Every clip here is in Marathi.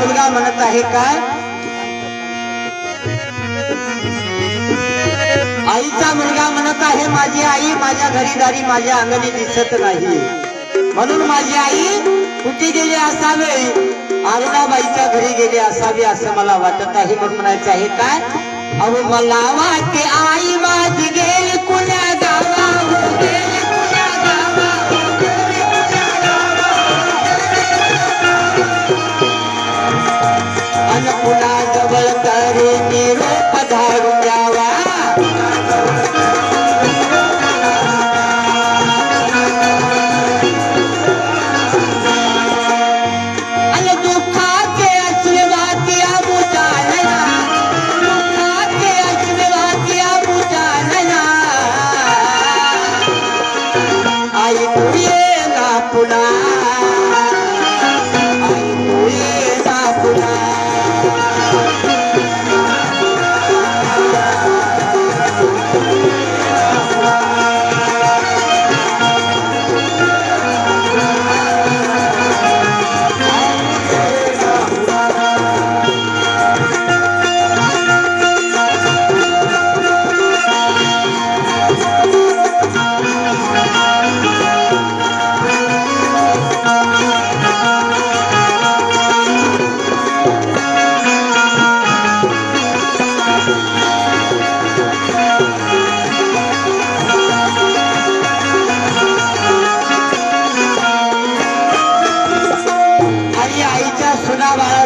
पुन्हा म्हणत आहे काय आईचा मुलगा म्हणत आहे माझी आई माझ्या घरी दारी माझ्या अंगणी दिसत नाही म्हणून माझी आई कुठे गेली असावे अरुणाबाईच्या घरी गेली असावी असं मला वाटत आहे म्हणून म्हणायचं आहे काय अहो मला वाटते आई माझी गेली कुण्या गावा पुन्हा जवळ तरी निरोप धारून यावा आणि दुःखाचे अश्रुवाती बुजानना दुःखाचे अश्रुवाती बुजानना आई तू ये ना पुन्हा आई तू ये ना पुन्हा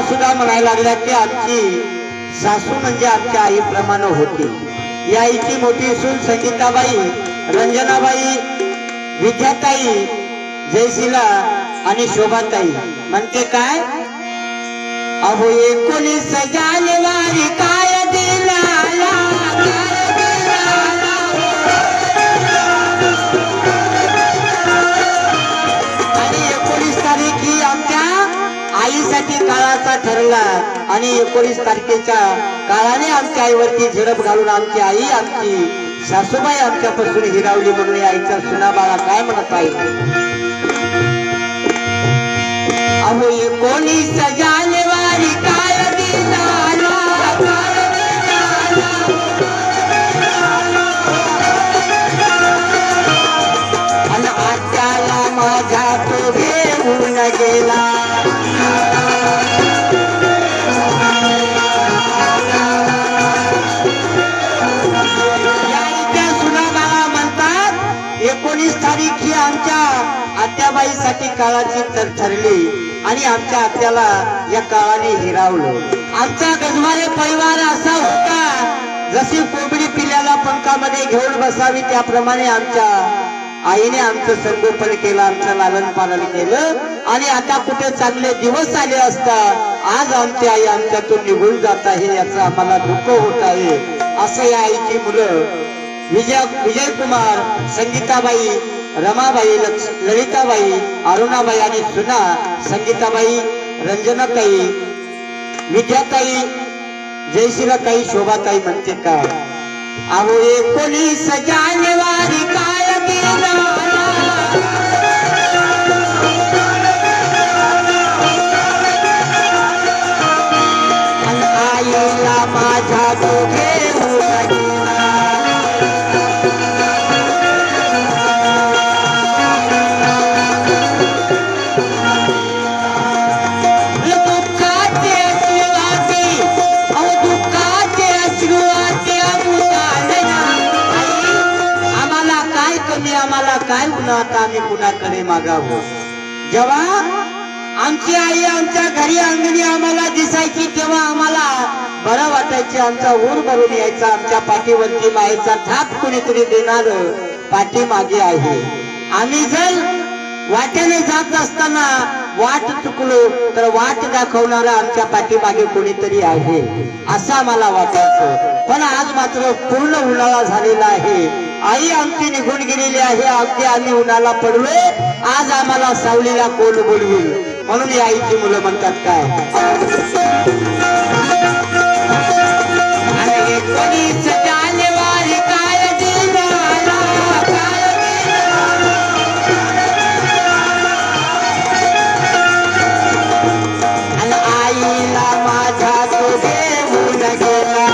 सुद्धा म्हणायला लागल्या की आमची सासू म्हणजे आमच्या आईप्रमाणे होती या आईची मोठी सून संगीताबाई रंजनाबाई विद्याताई जयशिला आणि शोभाताई म्हणते काय अहो 19 जानेवारी काय दिला आणि 19 तारीख ही आमच्या आईसाठी काळाचा ठरला आणि 19 तारखेच्या काळाने आमच्या आईवरती झडप घालून आमची आई आमची सासूबाई आमच्यापासून हिरावली म्हणून आईच्या सुनाबाळा काय म्हणत आहे अहो 19 जानेवारी काय दिला आणि आत्याला माझ्या तो घेऊन गेला तारीख ही आमच्या आत्याबाईसाठी काळाची ठरली आणि आमच्या आत्याला या काळाने हिरावलं आमचा गजवारे परिवार असा होता जशी कोंबडी पिल्याला पंखामध्ये घेऊन बसावी त्याप्रमाणे आमच्या आईने आमचं संगोपन केलं आमचं लालन पालन केलं आणि आता कुठे चांगले दिवस आले असता आज आमची आई आमच्यातून निघून जात आहे याचं आम्हाला दुःख होत आहे असं या आईची मुलं विजय कुमार संगीताबाई रमाबाई ललिताबाई अरुणाबाई आणि सुना संगीताबाई रंजनाताई विद्याताई जयशिलाताई शोभाताई म्हणते काय अहो 19 जानेवारी काय गेला पुन्हा आता आम्ही कुणाकडे मागावं. जेव्हा आमची आई आमच्या घरी अंगणी आम्हाला दिसायची तेव्हा आम्हाला बरं वाटायचे. आमचा ऊर भरून यायचा. आमच्या पाठीवरती मायेचा थाप कुणीतरी देणार पाठीमागे आहे. आम्ही जर वाटेने जात असताना वाट चुकलो तर वाट दाखवणारा आमच्या पाठीमागे कोणीतरी आहे असं आम्हाला वाटायचं. पण आज मात्र पूर्ण उन्हाळा झालेला आहे. आई आमची निघून गेलेली आहे. अगदी आम्ही उन्हाला पडलोय. आज आम्हाला सावलीला कोण बोलवेल. म्हणून या आईची मुलं म्हणतात काय, अरे कोणीच जानेवारी काय दिनाला, काय आणि आईला माझा तो देऊन गेला.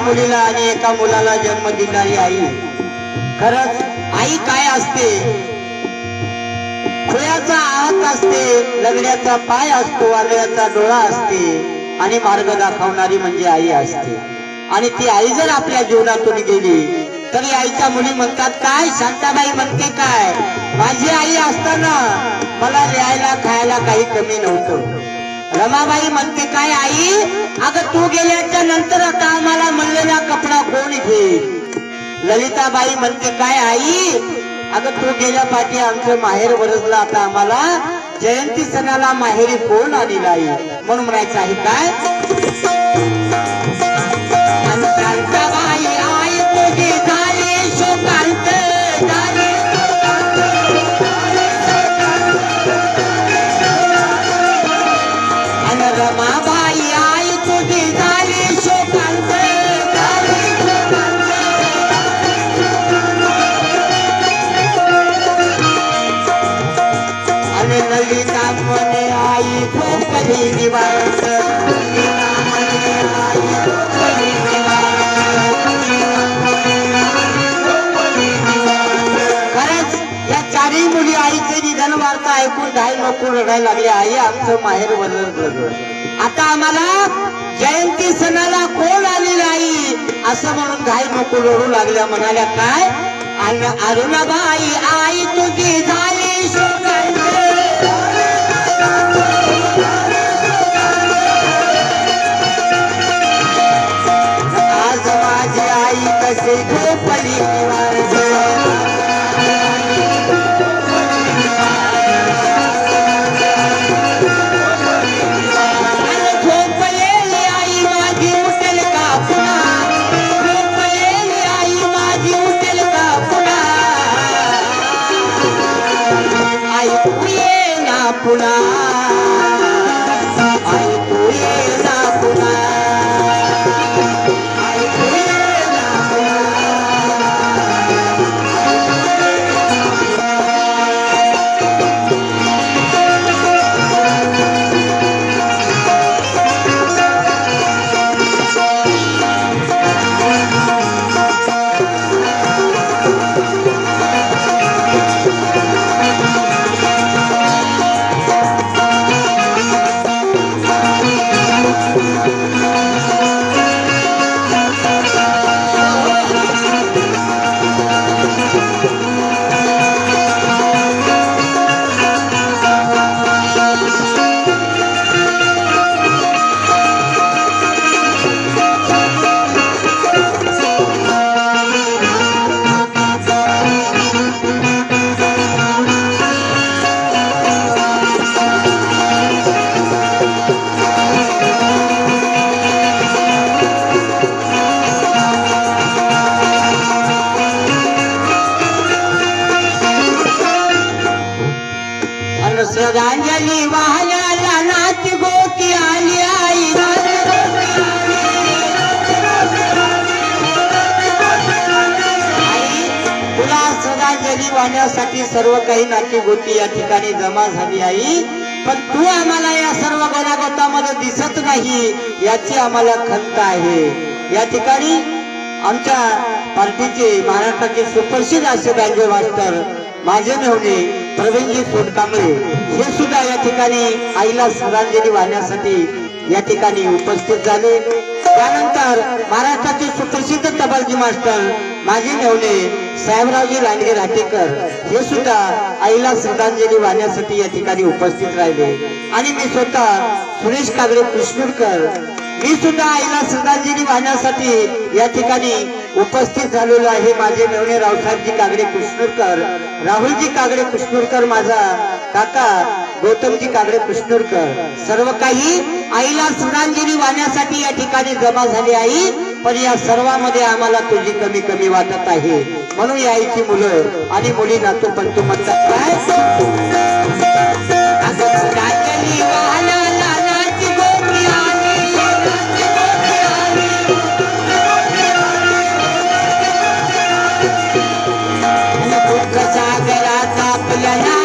मुलीला आणि एका मुलाला जन्म देणारी आई. खरंच आई काय असते, खुळ्याचा हात असते, लगड्याचा पाय असतो, आंधळ्याचा डोळा असते आणि मार्ग दाखवणारी म्हणजे आई असते. आणि ती आई जर आपल्या जीवनातून गेली तरी आईच्या मुली म्हणतात काय, शांताबाई म्हणते काय, माझी आई असताना मला लिहायला खायला काही कमी नव्हतं. रमाबाई म्हणते काय, आई अगं तू गेल्याच्या नंतर आता आम्हाला म्हणलेला कपडा कोण घेईल. ललिताबाई म्हणते काय, आई अगं तू गेल्या पाठी आमचं माहेर वरसलं, आता आम्हाला जयंती सणाला माहेरी कोण आलेलं आई. म्हणून म्हणायचं आहे काय, शांताबाई आई तुझी झाली शोकांत, रमाबाई आई तुझी झाली शोकांत, आणि ललिता म्हणे आई झोपली निवांत, खरंच या चारही मुली आईचे निधन वार्ता ऐकून घाई नको रडायला लागली. आई आमचं माहेर वरलं, आता आम्हाला जयंती सणाला कोण आलेली आई असं म्हणून घाई नको रडू लागल्या. म्हणाल्या काय, अरुणाबाई आई तुझी झाली शोकांत, आज माझी आई कशी झोपली निवांत, आई करण्यासाठी सर्व काही नाती गोती या ठिकाणी जमा झाली आई, पण तू आम्हाला या सर्व गोलागोतामध्ये दिसत नाही याची आम्हाला खंत आहे. या ठिकाणी आमच्या पार्टीचे महाराष्ट्राचे सुप्रसिद्ध असे बँजो मास्टर माझे मेवणे प्रवीणजी सोनकांबळे हे सुद्धा या ठिकाणी आईला श्रद्धांजली वाहण्यासाठी या ठिकाणी उपस्थित झाले. त्यानंतर महाराष्ट्राचे सुप्रसिद्ध तबलजी मास्टर माझे मेवणे साहेबरावजी लांडगे राटेकर हे सुद्धा आईला श्रद्धांजली वाहण्यासाठी या ठिकाणी उपस्थित राहिले. आणि मी स्वतः सुरेश कागडे कृष्णूरकर मी सुद्धा आईला श्रद्धांजली वाहण्यासाठी या ठिकाणी उपस्थित झालेलो आहे. माझे मेवणे रावसाहेबजी कागडे कृष्णूरकर, राहुलजी कागडे कृष्णूरकर, माझा काका गौतमजी कागडे कृष्णूरकर, सर्व काही आईला श्रद्धांजली वाहण्यासाठी या ठिकाणी जमा झाली आई. पण या सर्वांमध्ये आम्हाला तुझी कमी कमी वाटत आहे. म्हणून या आईची मुलं आणि मुली नातू पंतू म्हणतात काय श्रद्धांजली वाहना लालाची गोपी आली, दुःख सागरात आपल्याला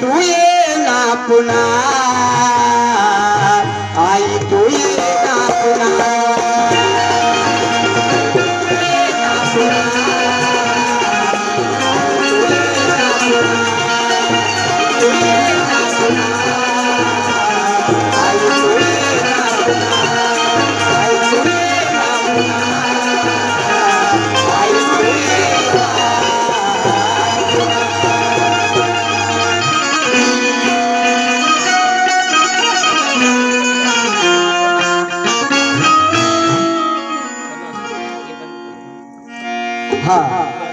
तू ये ना पुन्हा, आई तू ये ना पुन्हा, हा